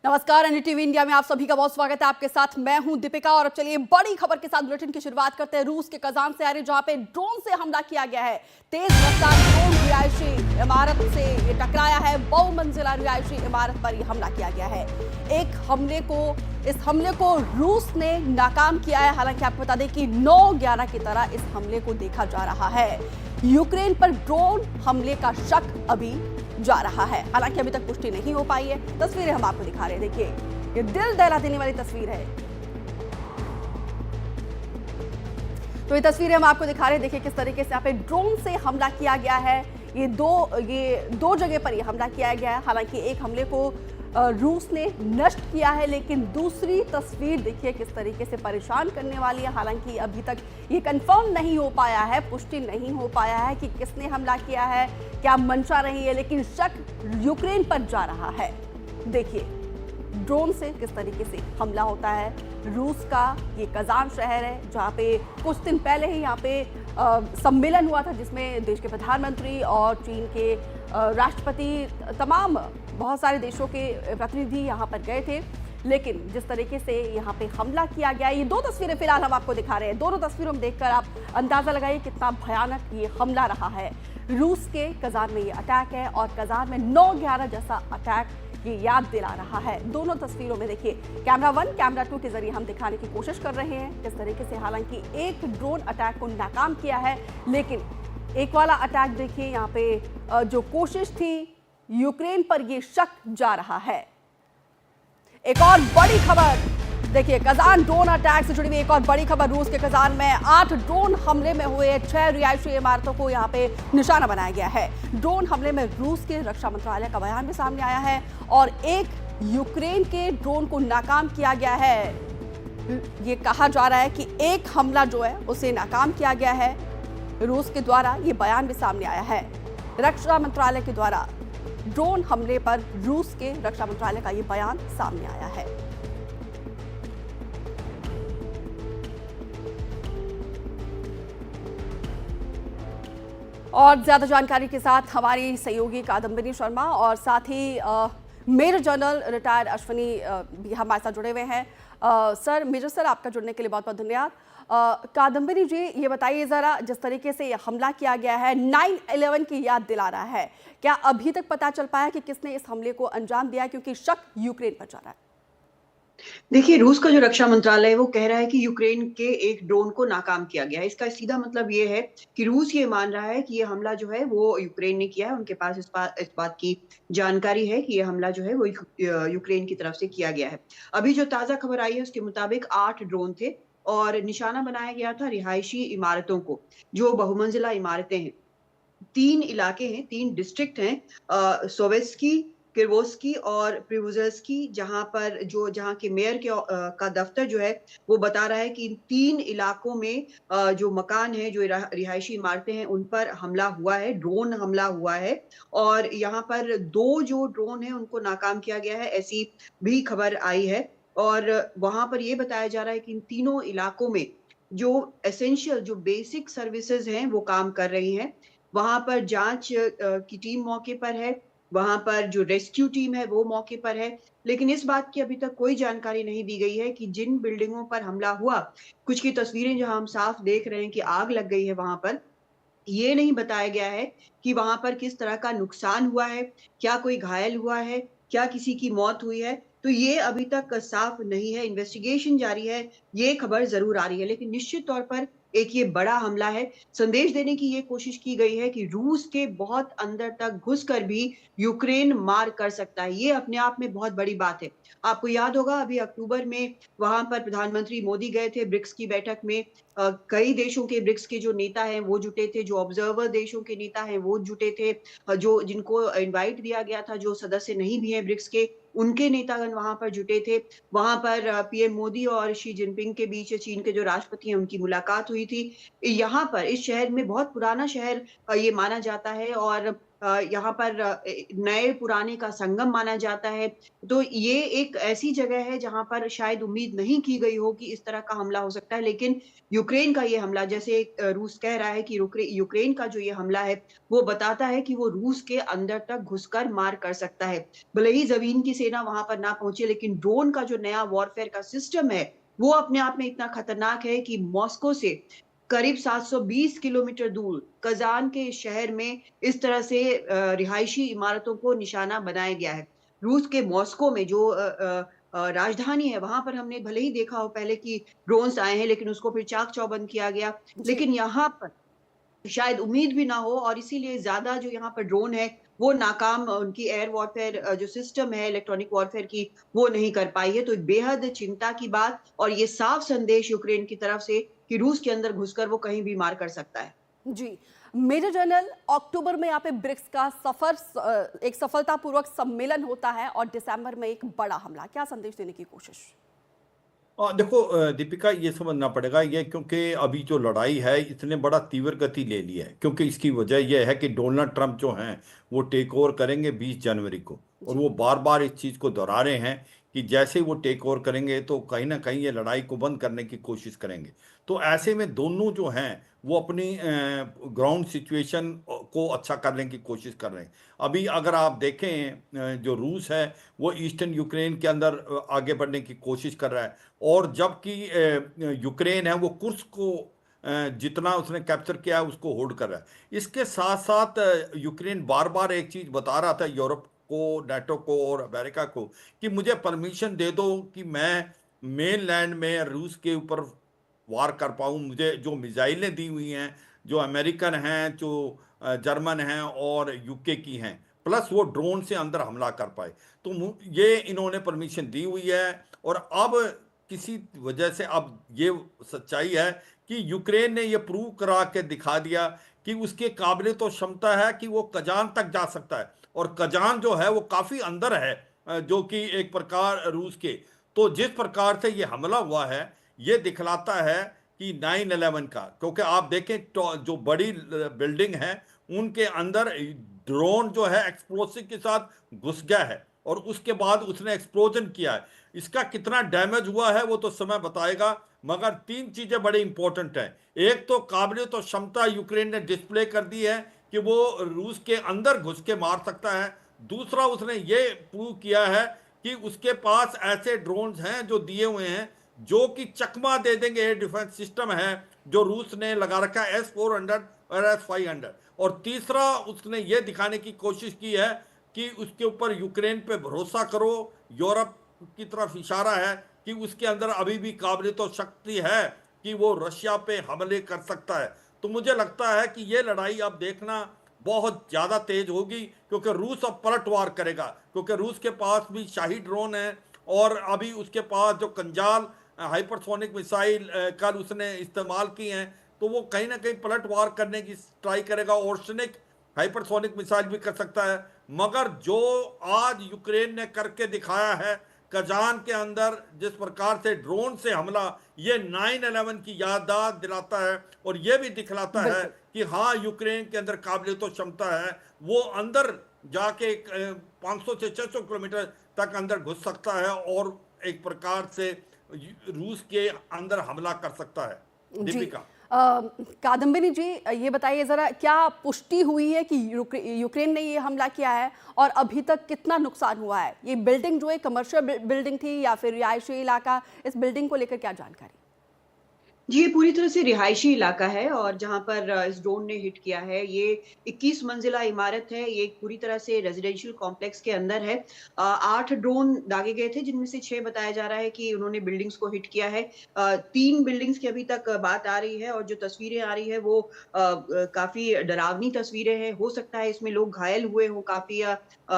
नमस्कार, NDTV India में आप सभी का बहुत स्वागत है। आपके साथ मैं हूं दीपिका और अब चलिए बड़ी खबर के साथ बुलेटिन की शुरुआत करते हैं। रूस के कजान से आ रही, जहां पे ड्रोन से हमला किया गया है। तेज रफ्तार ड्रोन रिहायशी इमारत से ये टकराया है। बहुमंजिला रिहायशी इमारत पर यह हमला किया गया है। इस हमले को रूस ने नाकाम किया है। हालांकि आपको बता दें कि 9/11 की तरह इस हमले को देखा जा रहा है। यूक्रेन पर ड्रोन हमले का शक अभी जा रहा है। हालांकि अभी तक पुष्टि नहीं हो पाई है। तस्वीरें हम आपको दिखा रहे हैं, देखिए ये दिल दहला देने वाली तस्वीर है। तो ये तस्वीरें हम आपको दिखा रहे हैं, देखिए किस तरीके से यहाँ पे ड्रोन से हमला किया गया है। ये दो जगह पर ये हमला किया गया है। हालांकि एक हमले को रूस ने नष्ट किया है, लेकिन दूसरी तस्वीर देखिए किस तरीके से परेशान करने वाली है। हालांकि अभी तक ये कंफर्म नहीं हो पाया है, पुष्टि नहीं हो पाया है कि किसने हमला किया है, क्या मंशा रही है, लेकिन शक यूक्रेन पर जा रहा है। देखिए ड्रोन से किस तरीके से हमला होता है। रूस का ये कजान शहर है, जहाँ पे कुछ दिन पहले ही यहाँ पे सम्मेलन हुआ था, जिसमें देश के प्रधानमंत्री और चीन के राष्ट्रपति, तमाम बहुत सारे देशों के प्रतिनिधि यहाँ पर गए थे। लेकिन जिस तरीके से यहाँ पे हमला किया गया, ये दो तस्वीरें फिलहाल हम आपको दिखा रहे हैं। दोनों तस्वीरों में देखकर आप अंदाजा लगाइए कितना भयानक ये हमला रहा है। रूस के कजान में ये अटैक है और कजान में 9/11 जैसा अटैक ये याद दिला रहा है। दोनों तस्वीरों में देखिए कैमरा 1, कैमरा 2 के जरिए हम दिखाने की कोशिश कर रहे हैं किस तरीके से। हालांकि एक ड्रोन अटैक को नाकाम किया है, लेकिन एक वाला अटैक देखिए यहाँ पे जो कोशिश थी यूक्रेन पर, ये शक जा रहा है। एक और बड़ी खबर देखिए, कजान ड्रोन अटैक से जुड़ी हुई एक और बड़ी खबर। रूस के कजान में 8 ड्रोन हमले में हुए 6 रिहायशी इमारतों को यहाँ पे निशाना बनाया गया है। ड्रोन हमले में रूस के रक्षा मंत्रालय का बयान भी सामने आया है और एक यूक्रेन के ड्रोन को नाकाम किया गया है। ये कहा जा रहा है कि एक हमला जो है उसे नाकाम किया गया है रूस के द्वारा। ये बयान भी सामने आया है रक्षा मंत्रालय के द्वारा। ड्रोन हमले पर रूस के रक्षा मंत्रालय का ये बयान सामने आया है। और ज्यादा जानकारी के साथ हमारी सहयोगी कादम्बिनी शर्मा और साथ ही मेजर जनरल रिटायर्ड अश्विनी भी हमारे साथ जुड़े हुए हैं। सर, मेजर सर, आपका जुड़ने के लिए बहुत बहुत धन्यवाद। कादम्बिनी जी, ये बताइए जरा, जिस तरीके से ये हमला किया गया है 9/11 की याद दिला रहा है, क्या अभी तक पता चल पाया कि किसने इस हमले को अंजाम दिया, क्योंकि शक यूक्रेन पर जा रहा है? देखिए, रूस का जो रक्षा मंत्रालय है वो कह रहा है कि यूक्रेन के एक ड्रोन को नाकाम किया गया है। इसका सीधा मतलब ये है कि रूस ये मान रहा है कि ये हमला जो है वो यूक्रेन ने किया है। उनके पास इस बात की जानकारी है कि ये हमला जो है वो यूक्रेन की तरफ से किया गया है। अभी जो ताज़ा खबर आई है उसके मुताबिक 8 ड्रोन थे और निशाना बनाया गया था रिहायशी इमारतों को, जो बहुमंजिला इमारतें हैं। 3 इलाके हैं, 3 डिस्ट्रिक्ट हैं, सोवेत्स्की, किर्वोस्की और प्रिवोजेस्की, जहाँ के मेयर का दफ्तर जो है वो बता रहा है कि इन 3 इलाकों में जो मकान है, जो रिहायशी इमारतें हैं, उन पर हमला हुआ है, ड्रोन हमला हुआ है और यहाँ पर 2 जो ड्रोन हैं उनको नाकाम किया गया है, ऐसी भी खबर आई है। और वहाँ पर ये बताया जा रहा है कि इन तीनों इलाकों में जो एसेंशियल, जो बेसिक सर्विसेज हैं वो काम कर रही हैं। वहाँ पर जाँच की टीम मौके पर है, वहाँ पर जो रेस्क्यू टीम है वो मौके पर है, लेकिन इस बात की अभी तक कोई जानकारी नहीं दी गई है कि जिन बिल्डिंगों पर हमला हुआ, कुछ की तस्वीरें जहाँ हम साफ देख रहे हैं कि आग लग गई है वहाँ पर, ये नहीं बताया गया है कि वहाँ पर किस तरह का नुकसान हुआ है, क्या कोई घायल हुआ है, क्या किसी की मौत हुई है, तो ये अभी तक साफ नहीं है। इन्वेस्टिगेशन जारी है, ये खबर ज़रूर आ रही है, लेकिन निश्चित तौर पर एक ये बड़ा हमला है। संदेश देने की ये कोशिश की गई है कि रूस के बहुत अंदर तक घुसकर भी यूक्रेन मार कर सकता है। ये अपने आप में बहुत बड़ी बात है। आपको याद होगा अभी अक्टूबर में वहाँ पर प्रधानमंत्री मोदी गए थे ब्रिक्स की बैठक में। कई देशों के ब्रिक्स के जो नेता हैं वो जुटे थे, जो ऑब्जर्वर देशों के नेता हैं वो जुटे थे, जो जिनको इनवाइट दिया गया था, जो सदस्य नहीं भी हैं ब्रिक्स के, उनके नेतागण वहाँ पर जुटे थे। वहाँ पर पीएम मोदी और शी जिनपिंग के बीच, चीन के जो राष्ट्रपति हैं उनकी मुलाकात हुई थी। यहाँ पर इस शहर में, बहुत पुराना शहर ये माना जाता है और यहाँ पर नए पुराने का संगम माना जाता है। तो ये एक ऐसी जगह है जहाँ पर शायद उम्मीद नहीं की गई हो कि इस तरह का हमला हो सकता है, लेकिन यूक्रेन का ये हमला, जैसे रूस कह रहा है कि यूक्रेन का जो ये हमला है, वो बताता है कि वो रूस के अंदर तक घुसकर मार कर सकता है। भले ही ज़मीन की सेना वहाँ पर ना पहुँचे, लेकिन ड्रोन का जो नया वॉरफेयर का सिस्टम है, वो अपने आप में इतना खतरनाक है कि मॉस्को से करीब 720 किलोमीटर दूर कज़ान के शहर में इस तरह से रिहायशी इमारतों को निशाना बनाया गया है। रूस के मॉस्को में जो राजधानी है, वहाँ पर हमने भले ही देखा हो पहले कि ड्रोन्स आए हैं, लेकिन उसको फिर चाक-चौबंद किया गया। जी। लेकिन यहाँ पर शायद उम्मीद भी ना हो और इसीलिए ज़्यादा जो यहाँ पर ड्रोन है, वो नाकाम उनकी एयर वॉरफेयर जो सिस्टम है इलेक्ट्रॉनिक वॉरफेयर की, वो नहीं कर पाई है। तो बेहद चिंता की बात और ये साफ संदेश यूक्रेन की तरफ से कि रूस के अंदर घुसकर वो कहीं भी मार कर सकता है। जी। मेजर जनरल, अक्टूबर में यहाँ पे ब्रिक्स का एक सफलतापूर्वक सम्मेलन होता है और दिसंबर में एक बड़ा हमला, क्या संदेश देने की कोशिश? देखो दीपिका, ये समझना पड़ेगा ये, क्योंकि अभी जो लड़ाई है इसने बड़ा तीव्र गति ले ली है, क्योंकि इसकी वजह यह है कि डोनाल्ड ट्रंप जो हैं वो टेक ओवर करेंगे 20 जनवरी को, और जी। वो बार बार इस चीज़ को दोहरा रहे हैं कि जैसे ही वो टेक ओवर करेंगे तो कहीं ना कहीं ये लड़ाई को बंद करने की कोशिश करेंगे। तो ऐसे में दोनों जो हैं वो अपनी ग्राउंड सिचुएशन को अच्छा करने की कोशिश कर रहे हैं। अभी अगर आप देखें जो रूस है वो ईस्टर्न यूक्रेन के अंदर आगे बढ़ने की कोशिश कर रहा है, और जबकि यूक्रेन है वो कुर्स्क को जितना उसने कैप्चर किया है उसको होल्ड कर रहा है। इसके साथ साथ यूक्रेन बार बार एक चीज़ बता रहा था यूरोप को, नाटो को और अमेरिका को कि मुझे परमिशन दे दो कि मैं मेन लैंड में रूस के ऊपर वार कर पाऊँ। मुझे जो मिसाइलें दी हुई हैं, जो अमेरिकन हैं, जो जर्मन हैं और यूके की हैं, प्लस वो ड्रोन से अंदर हमला कर पाए, तो ये इन्होंने परमिशन दी हुई है। और अब किसी वजह से अब ये सच्चाई है कि यूक्रेन ने ये प्रूव करा के दिखा दिया कि उसके काबिलियत तो क्षमता है कि वो कजान तक जा सकता है, और कजान जो है वो काफ़ी अंदर है, जो कि एक प्रकार रूस के। तो जिस प्रकार से ये हमला हुआ है ये दिखलाता है कि 9/11 का, क्योंकि आप देखें तो जो बड़ी बिल्डिंग है उनके अंदर ड्रोन जो है एक्सप्लोसिव के साथ घुस गया है और उसके बाद उसने एक्सप्लोजन किया है। इसका कितना डैमेज हुआ है वो तो समय बताएगा, मगर तीन चीजें बड़ी इंपॉर्टेंट हैं। एक तो काबिलियत और क्षमता यूक्रेन ने डिस्प्ले कर दी है कि वो रूस के अंदर घुस के मार सकता है। दूसरा, उसने ये प्रूव किया है कि उसके पास ऐसे ड्रोन्स हैं जो दिए हुए हैं जो कि चकमा दे देंगे। एयर डिफेंस सिस्टम है जो रूस ने लगा रखा है, S-400 और S-500। और तीसरा, उसने ये दिखाने की कोशिश की है कि उसके ऊपर यूक्रेन पे भरोसा करो। यूरोप की तरफ इशारा है कि उसके अंदर अभी भी काबिलियत और शक्ति है कि वो रशिया पे हमले कर सकता है। तो मुझे लगता है कि ये लड़ाई अब देखना बहुत ज़्यादा तेज होगी, क्योंकि रूस अब पलटवार करेगा, क्योंकि रूस के पास भी शाही ड्रोन है और अभी उसके पास जो कंजाल हाइपरसोनिक मिसाइल कल उसने इस्तेमाल की हैं, तो वो कहीं ना कहीं पलटवार करने की ट्राई करेगा। ओर्शनिक हाइपरसोनिक मिसाइल भी कर सकता है। मगर जो आज यूक्रेन ने करके दिखाया है कजान के अंदर, जिस प्रकार से ड्रोन से हमला, ये 9/11 की याददाश्त दिलाता है और ये भी दिखलाता है बिल्कुल। कि हाँ, यूक्रेन के अंदर काबिलियत और क्षमता है, वो अंदर जाके 500 से 600 किलोमीटर तक अंदर घुस सकता है और एक प्रकार से रूस के अंदर हमला कर सकता है। जी। दीपिका, कादम्बिनी जी, ये बताइए ज़रा, क्या पुष्टि हुई है कि यूक्रेन ने ये हमला किया है और अभी तक कितना नुकसान हुआ है? ये बिल्डिंग जो है कमर्शियल बिल्डिंग थी या फिर रिहायशी इलाका, इस बिल्डिंग को लेकर क्या जानकारी? जी, ये पूरी तरह से रिहायशी इलाका है और जहाँ पर इस ड्रोन ने हिट किया है, ये 21 मंजिला इमारत है। ये एक पूरी तरह से रेज़िडेंशियल कॉम्प्लेक्स के अंदर है। 8 ड्रोन दागे गए थे, जिनमें से 6 बताया जा रहा है कि उन्होंने बिल्डिंग्स को हिट किया है। 3 बिल्डिंग्स की अभी तक बात आ रही है और जो तस्वीरें आ रही है वो काफ़ी डरावनी तस्वीरें हैं। हो सकता है इसमें लोग घायल हुए हों, काफ़ी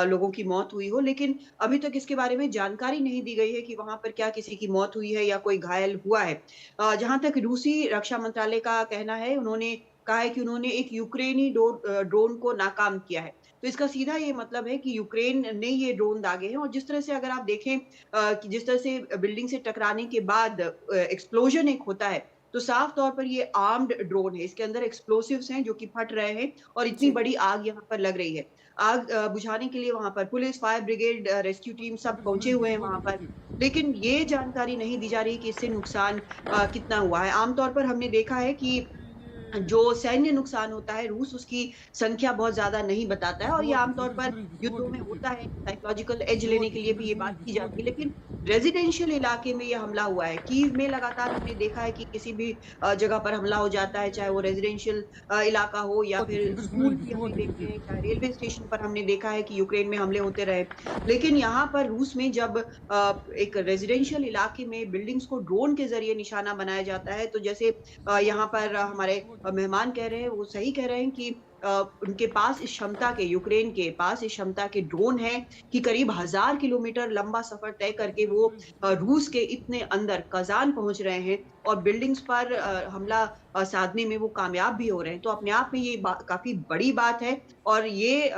लोगों की मौत हुई हो, लेकिन अभी तक इसके बारे में जानकारी नहीं दी गई है कि वहाँ पर क्या किसी की मौत हुई है या कोई घायल हुआ है। जहाँ तक रूसी रक्षा मंत्रालय का कहना है, उन्होंने कहा है कि उन्होंने एक यूक्रेनी ड्रोन को नाकाम किया है। तो इसका सीधा ये मतलब है कि यूक्रेन ने ये ड्रोन दागे हैं और जिस तरह से अगर आप देखें कि जिस तरह से बिल्डिंग से टकराने के बाद एक्सप्लोजन एक होता है, तो साफ तौर पर ये आर्म्ड ड्रोन है। इसके अंदर एक्सप्लोसिव्स हैं जो कि फट रहे हैं और इतनी जी। बड़ी आग यहाँ पर लग रही है। आग बुझाने के लिए वहाँ पर police, fire brigade, rescue team सब पहुँचे हुए हैं वहाँ पर। लेकिन ये जानकारी नहीं दी जा रही कि इससे नुकसान कितना हुआ है। आम तौर पर हमने देखा है कि जो सैन्य नुकसान होता है, रूस उसकी संख्या बहुत ज़्यादा नहीं बताता है और ये आमतौर पर युद्धों में होता है, साइकोलॉजिकल एज लेने के लिए भी ये बात की जाती है। लेकिन रेज़िडेंशियल इलाके में ये हमला हुआ है। कीव में लगातार हमने देखा है कि किसी भी जगह पर हमला हो जाता है, चाहे वो रेज़िडेंशियल इलाका हो या फिर स्कूल भी हमने देखे हैं, चाहे रेलवे स्टेशन पर हमने देखा है कि यूक्रेन में हमले होते रहे। लेकिन यहाँ पर रूस में जब एक रेज़िडेंशियल इलाके में बिल्डिंग्स को ड्रोन के ज़रिए निशाना बनाया जाता है, तो जैसे यहाँ पर हमारे मेहमान कह रहे हैं, वो सही कह रहे हैं कि उनके पास इस क्षमता के यूक्रेन के पास इस क्षमता के ड्रोन हैं कि करीब 1000 किलोमीटर लंबा सफ़र तय करके वो रूस के इतने अंदर कज़ान पहुँच रहे हैं और बिल्डिंग्स पर हमला साधने में वो कामयाब भी हो रहे हैं। तो अपने आप में ये काफ़ी बड़ी बात है और ये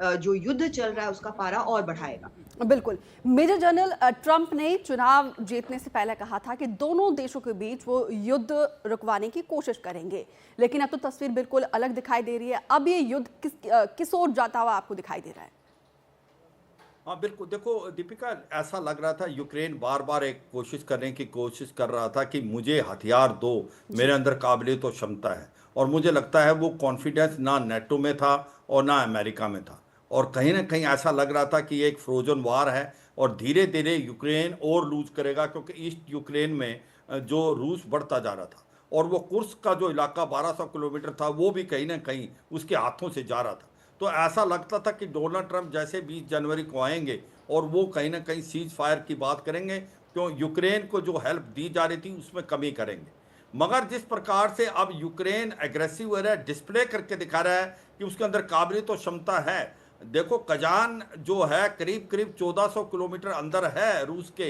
जो युद्ध चल रहा है उसका पारा और बढ़ाएगा। बिल्कुल। मेजर जनरल ट्रंप ने चुनाव जीतने से पहले कहा था कि दोनों देशों के बीच वो युद्ध रुकवाने की कोशिश करेंगे, लेकिन अब तो तस्वीर बिल्कुल अलग दिखाई दे रही है। अब ये युद्ध किस ओर जाता हुआ आपको दिखाई दे रहा है? हाँ बिल्कुल, देखो दीपिका, ऐसा लग रहा था यूक्रेन बार बार एक कोशिश करने की कोशिश कर रहा था कि मुझे हथियार दो, मेरे अंदर काबिलियत और क्षमता है। और मुझे लगता है वो कॉन्फिडेंस ना नेटो में था और ना अमेरिका में था, और कहीं ना कहीं ऐसा लग रहा था कि ये एक फ्रोजन वार है और धीरे धीरे यूक्रेन और लूज करेगा, क्योंकि ईस्ट यूक्रेन में जो रूस बढ़ता जा रहा था और वो कुर्स्क का जो इलाका 1200 किलोमीटर था वो भी कहीं ना कहीं उसके हाथों से जा रहा था। तो ऐसा लगता था कि डोनाल्ड ट्रंप जैसे 20 जनवरी को आएंगे और वो कहीं ना कहीं सीज फायर की बात करेंगे, क्यों यूक्रेन को जो हेल्प दी जा रही थी उसमें कमी करेंगे। मगर जिस प्रकार से अब यूक्रेन एग्रेसिव हो रहा है, डिस्प्ले करके दिखा रहा है कि उसके अंदर काबिलियत और क्षमता है। देखो कजान जो है करीब करीब 1400 किलोमीटर अंदर है रूस के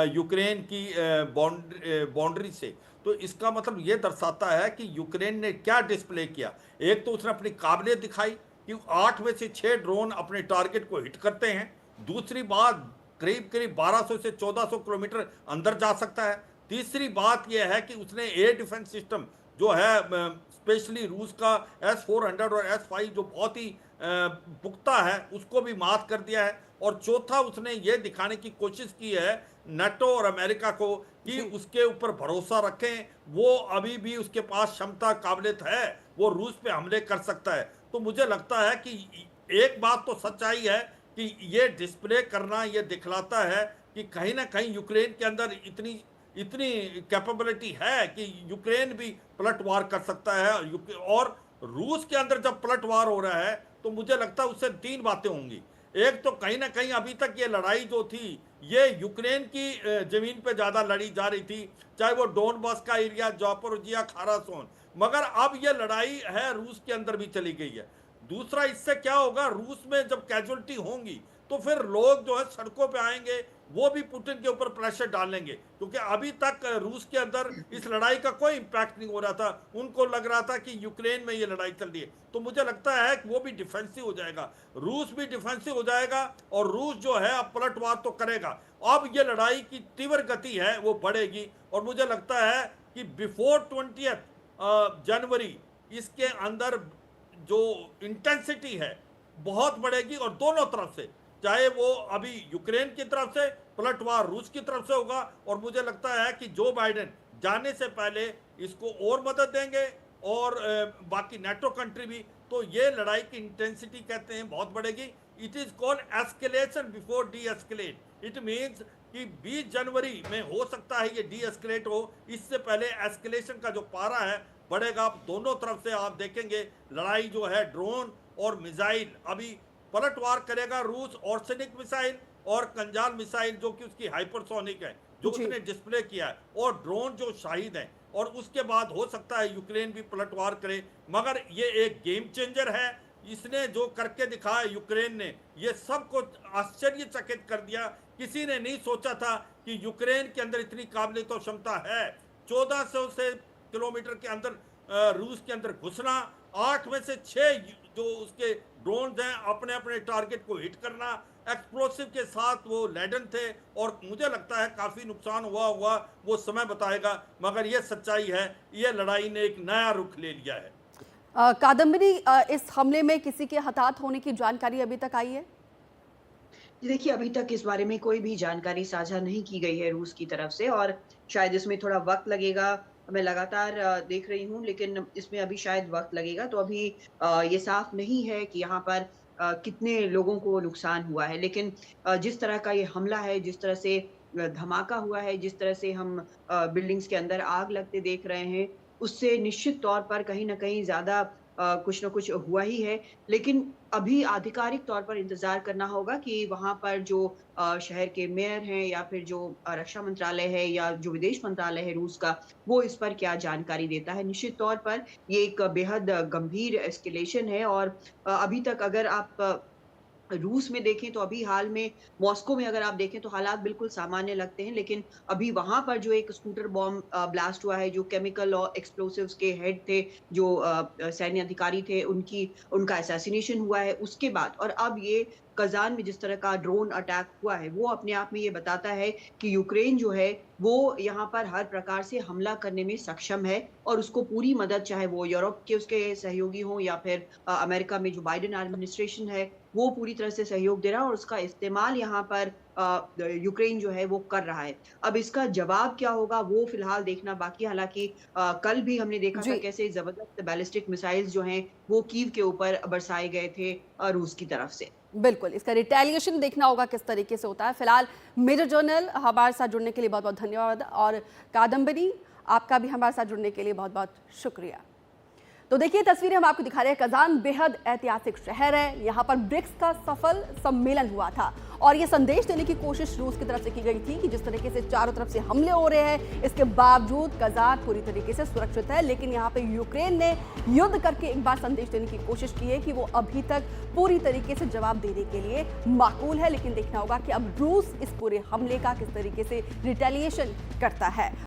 यूक्रेन की बाउंड्री से। तो इसका मतलब ये दर्शाता है कि यूक्रेन ने क्या डिस्प्ले किया। एक तो उसने अपनी काबिलियत दिखाई कि 8 में से 6 ड्रोन अपने टारगेट को हिट करते हैं। दूसरी बात, करीब करीब 1200 से 1400 किलोमीटर अंदर जा सकता है। तीसरी बात यह है कि उसने एयर डिफेंस सिस्टम जो है स्पेशली रूस का S-400 और S-5 जो बहुत ही पुख्ता है उसको भी मात कर दिया है। और चौथा, उसने ये दिखाने की कोशिश की है नाटो और अमेरिका को कि उसके ऊपर भरोसा रखें, वो अभी भी उसके पास क्षमता काबिलियत है, वो रूस पे हमले कर सकता है। तो मुझे लगता है कि एक बात तो सच्चाई है कि ये डिस्प्ले करना ये दिखलाता है कि कहीं ना कहीं यूक्रेन के अंदर इतनी इतनी कैपेबिलिटी है कि यूक्रेन भी पलटवार कर सकता है। और रूस के अंदर जब पलटवार हो रहा है तो मुझे लगता है उससे 3 बातें होंगी। एक तो कहीं ना कहीं अभी तक ये लड़ाई जो थी ये यूक्रेन की जमीन पे ज्यादा लड़ी जा रही थी, चाहे वो डोनबास का एरिया, जापोरोजिया, खारासोन। मगर अब ये लड़ाई है रूस के अंदर भी चली गई है। दूसरा, इससे क्या होगा, रूस में जब कैजुअलिटी होंगी तो फिर लोग जो है सड़कों पे आएंगे, वो भी पुतिन के ऊपर प्रेशर डालेंगे, क्योंकि अभी तक रूस के अंदर इस लड़ाई का कोई इंपैक्ट नहीं हो रहा था। उनको लग रहा था कि यूक्रेन में ये लड़ाई चल रही है। तो मुझे लगता है कि वो भी डिफेंसिव हो जाएगा, रूस भी डिफेंसिव हो जाएगा और रूस जो है अब पलटवार तो करेगा। अब ये लड़ाई की तीव्र गति है वो बढ़ेगी और मुझे लगता है कि बिफोर 20 जनवरी इसके अंदर जो इंटेंसिटी है बहुत बढ़ेगी और दोनों तरफ से, चाहे वो अभी यूक्रेन की तरफ से पलटवार रूस की तरफ से होगा। और मुझे लगता है कि जो बाइडेन जाने से पहले इसको और मदद देंगे और बाकी नेटो कंट्री भी। तो ये लड़ाई की इंटेंसिटी कहते हैं बहुत बढ़ेगी। It is called escalation before D escalate. It means कि 20 जनवरी में हो सकता है ये डी एस्केलेट हो, इससे पहले एस्केलेशन का जो पारा है बढ़ेगा। दोनों तरफ से आप देखेंगे लड़ाई जो है ड्रोन और मिसाइल, अभी पलटवार करेगा रूस, ऑर्सेनिक मिसाइल और कंजाल मिसाइल जो कि उसकी हाइपरसोनिक है, जो उसने डिस्प्ले किया है, और ड्रोन जो शाहिद है। और उसके बाद हो सकता है यूक्रेन भी पलटवार करे। मगर ये एक गेम चेंजर है, इसने जो करके दिखाया यूक्रेन ने, ये सबको आश्चर्यचकित कर दिया। किसी ने नहीं सोचा था कि यूक्रेन के अंदर इतनी काबिलियत और क्षमता है। 1400 से किलोमीटर के अंदर रूस के अंदर घुसना, 8 में से 6 जो उसके ड्रोन हैं अपने अपने टारगेट को हिट करना, एक्सप्लोसिव के साथ वो लैडन थे, और मुझे लगता है काफी नुकसान हुआ हुआ वो समय बताएगा, मगर ये सच्चाई है, ये लड़ाई ने एक नया रुख ले लिया है। कादम्बरी, इस हमले में किसी के हताहत होने की जानकारी अभी तक आई है? जी देखिए, अभी तक इस बारे में कोई भी जानकारी साझा नहीं की गई है रूस की तरफ से, और शायद इसमें थोड़ा वक़्त लगेगा। मैं लगातार देख रही हूँ, लेकिन इसमें अभी शायद वक़्त लगेगा। तो अभी ये साफ़ नहीं है कि यहाँ पर कितने लोगों को नुकसान हुआ है। लेकिन जिस तरह का ये हमला है, जिस तरह से धमाका हुआ है, जिस तरह से हम बिल्डिंग्स के अंदर आग लगते देख रहे हैं, उससे निश्चित तौर पर कहीं न कहीं ज़्यादा कुछ न कुछ हुआ ही है। लेकिन अभी आधिकारिक तौर पर इंतज़ार करना होगा कि वहाँ पर जो शहर के मेयर हैं, या फिर जो रक्षा मंत्रालय है, या जो विदेश मंत्रालय है रूस का, वो इस पर क्या जानकारी देता है। निश्चित तौर पर ये एक बेहद गंभीर एस्केलेशन है, और अभी तक अगर आप रूस में देखें तो अभी हाल में मॉस्को में अगर आप देखें तो हालात बिल्कुल सामान्य लगते हैं, लेकिन अभी वहाँ पर जो एक स्कूटर बॉम्ब ब्लास्ट हुआ है, जो केमिकल और एक्सप्लोसिव्स के हेड थे, जो सैन्य अधिकारी थे, उनका असैसिनेशन हुआ है उसके बाद, और अब ये कज़ान में जिस तरह का ड्रोन अटैक हुआ है, वो अपने आप में ये बताता है कि यूक्रेन जो है वो यहाँ पर हर प्रकार से हमला करने में सक्षम है, और उसको पूरी मदद, चाहे वो यूरोप के उसके सहयोगी हों, या फिर अमेरिका में जो बाइडेन एडमिनिस्ट्रेशन है, वो पूरी तरह से सहयोग दे रहा है, और उसका इस्तेमाल यहाँ पर यूक्रेन जो है वो कर रहा है। अब इसका जवाब क्या होगा वो फिलहाल देखना बाकी है। हालाँकि कल भी हमने देखा था जी, कैसे ज़बरदस्त बैलिस्टिक मिसाइल्स जो हैं वो कीव के ऊपर बरसाए गए थे रूस की तरफ से। बिल्कुल। इसका रिटेलिएशन देखना होगा किस तरीके से होता है। फिलहाल मेजर जनरल हमारे साथ जुड़ने के लिए बहुत-बहुत धन्यवाद, और कादम्बरी, आपका भी हमारे साथ जुड़ने के लिए बहुत-बहुत शुक्रिया। तो देखिए, तस्वीरें हम आपको दिखा रहे हैं। कज़ान बेहद ऐतिहासिक शहर है। यहाँ पर ब्रिक्स का सफल सम्मेलन हुआ था, और ये संदेश देने की कोशिश रूस की तरफ से की गई थी कि जिस तरीके से चारों तरफ से हमले हो रहे हैं, इसके बावजूद कज़ान पूरी तरीके से सुरक्षित है। लेकिन यहाँ पे यूक्रेन ने युद्ध करके एक बार संदेश देने की कोशिश की है कि वो अभी तक पूरी तरीके से जवाब देने के लिए माकूल है। लेकिन देखना होगा कि अब रूस इस पूरे हमले का किस तरीके से रिटेलिएशन करता है।